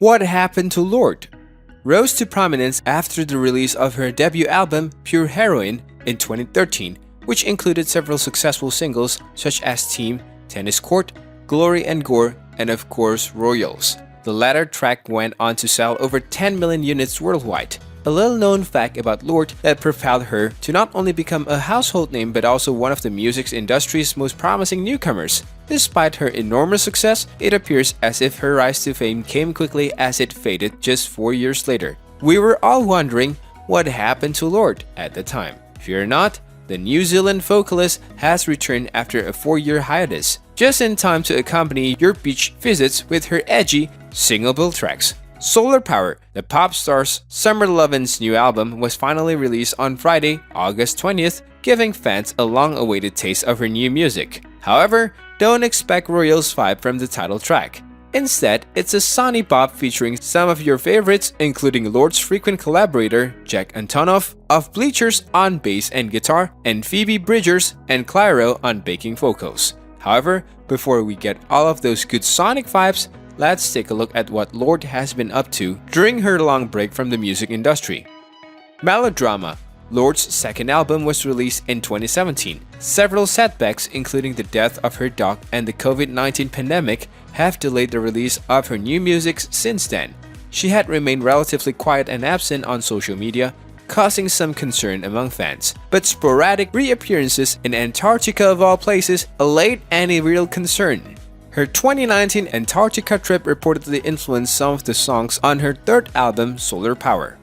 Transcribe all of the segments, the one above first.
What happened to Lorde? Rose to prominence after the release of her debut album Pure Heroine in 2013, which included several successful singles such as Team, Tennis Court, Glory and Gore, and of course Royals. The latter track went on to sell over 10 million units worldwide. A little-known fact about Lorde that propelled her to not only become a household name but also one of the music industry's most promising newcomers. Despite her enormous success, it appears as if her rise to fame came quickly as it faded just 4 years later. We were all wondering what happened to Lorde at the time. Fear not, the New Zealand vocalist has returned after a 4-year hiatus, just in time to accompany your beach visits with her edgy, singable tracks. Solar Power, the pop star's Summer Lovin's new album, was finally released on Friday, August 20th, giving fans a long-awaited taste of her new music. However, don't expect Royals vibe from the title track. Instead, it's a sunny bop featuring some of your favorites, including Lorde's frequent collaborator Jack Antonoff of Bleachers on bass and guitar, and Phoebe Bridgers and Clairo on backing vocals. However, before we get all of those good sonic vibes, let's take a look at what Lorde has been up to during her long break from the music industry. Melodrama. Lorde's second album was released in 2017. Several setbacks, including the death of her dog and the COVID-19 pandemic, have delayed the release of her new music since then. She had remained relatively quiet and absent on social media, causing some concern among fans. But sporadic reappearances in Antarctica of all places allayed any real concern. Her 2019 Antarctica trip reportedly influenced some of the songs on her third album, Solar Power.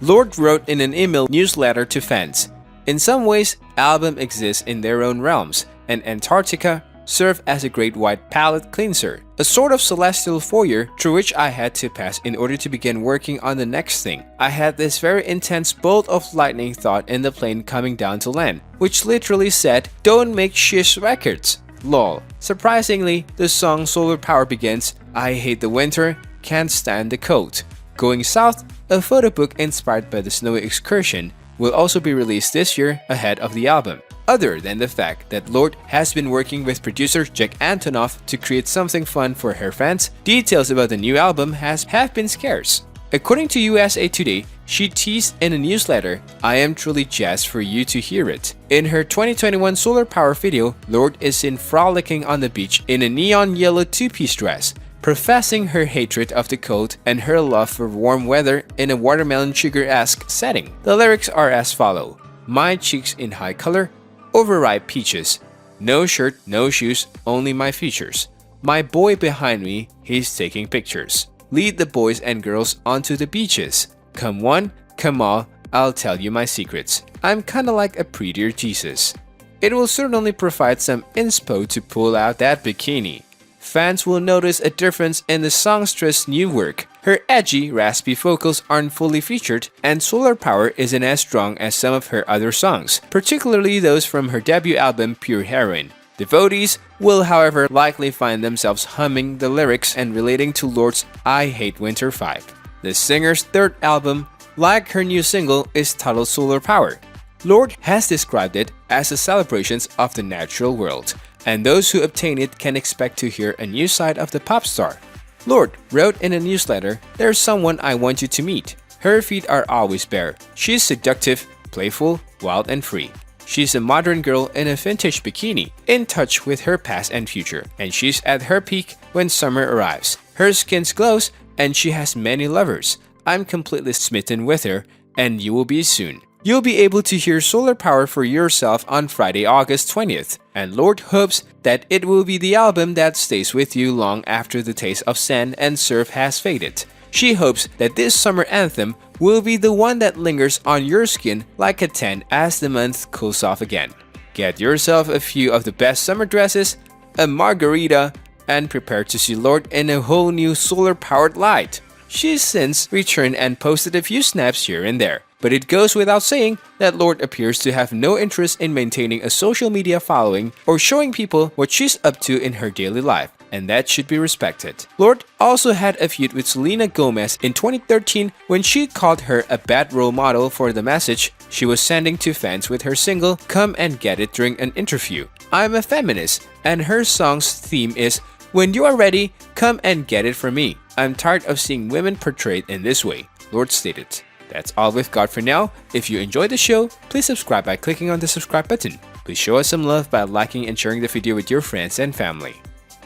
Lorde wrote in an email newsletter to fans, "In some ways, albums exist in their own realms, and Antarctica served as a great white palette cleanser, a sort of celestial foyer through which I had to pass in order to begin working on the next thing. I had this very intense bolt of lightning thought in the plane coming down to land, which literally said, 'Don't make shish records.' Lol." Surprisingly, the song Solar Power begins, "I hate the winter, can't stand the cold." Going South, a photo book inspired by the snowy excursion, will also be released this year ahead of the album. Other than the fact that Lorde has been working with producer Jack Antonoff to create something fun for her fans, details about the new album have been scarce. According to USA Today, she teased in a newsletter, "I am truly jazzed for you to hear it." In her 2021 Solar Power video, Lorde is seen frolicking on the beach in a neon yellow two-piece dress, professing her hatred of the cold and her love for warm weather in a watermelon sugar-esque setting. The lyrics are as follow: "My cheeks in high color, overripe peaches. No shirt, no shoes, only my features. My boy behind me, he's taking pictures. Lead the boys and girls onto the beaches. Come one, come all, I'll tell you my secrets. I'm kinda like a prettier Jesus." It will certainly provide some inspo to pull out that bikini. Fans will notice a difference in the songstress' new work. Her edgy, raspy vocals aren't fully featured, and Solar Power isn't as strong as some of her other songs, particularly those from her debut album Pure Heroine. Devotees will, however, likely find themselves humming the lyrics and relating to Lorde's "I Hate Winter" vibe. The singer's third album, like her new single, is titled Solar Power. Lorde has described it as a celebration of the natural world, and those who obtain it can expect to hear a new side of the pop star. Lorde wrote in a newsletter, "There's someone I want you to meet. Her feet are always bare. She's seductive, playful, wild and free. She's a modern girl in a vintage bikini, in touch with her past and future, and she's at her peak when summer arrives. Her skin glows, and she has many lovers. I'm completely smitten with her, and you will be soon." You'll be able to hear Solar Power for yourself on Friday, August 20th, and Lorde hopes that it will be the album that stays with you long after the taste of sand and surf has faded. She hopes that this summer anthem will be the one that lingers on your skin like a tan as the month cools off again. Get yourself a few of the best summer dresses, a margarita, and prepare to see Lorde in a whole new solar-powered light. She's since returned and posted a few snaps here and there, but it goes without saying that Lorde appears to have no interest in maintaining a social media following or showing people what she's up to in her daily life, and that should be respected. Lorde also had a feud with Selena Gomez in 2013 when she called her a bad role model for the message she was sending to fans with her single Come and Get It during an interview. "I'm a feminist, and her song's theme is, 'When you are ready, come and get it from me.' I'm tired of seeing women portrayed in this way, Lorde stated. That's all we've got for now. If you enjoyed the show, please subscribe by clicking on the subscribe button. Please show us some love by liking and sharing the video with your friends and family.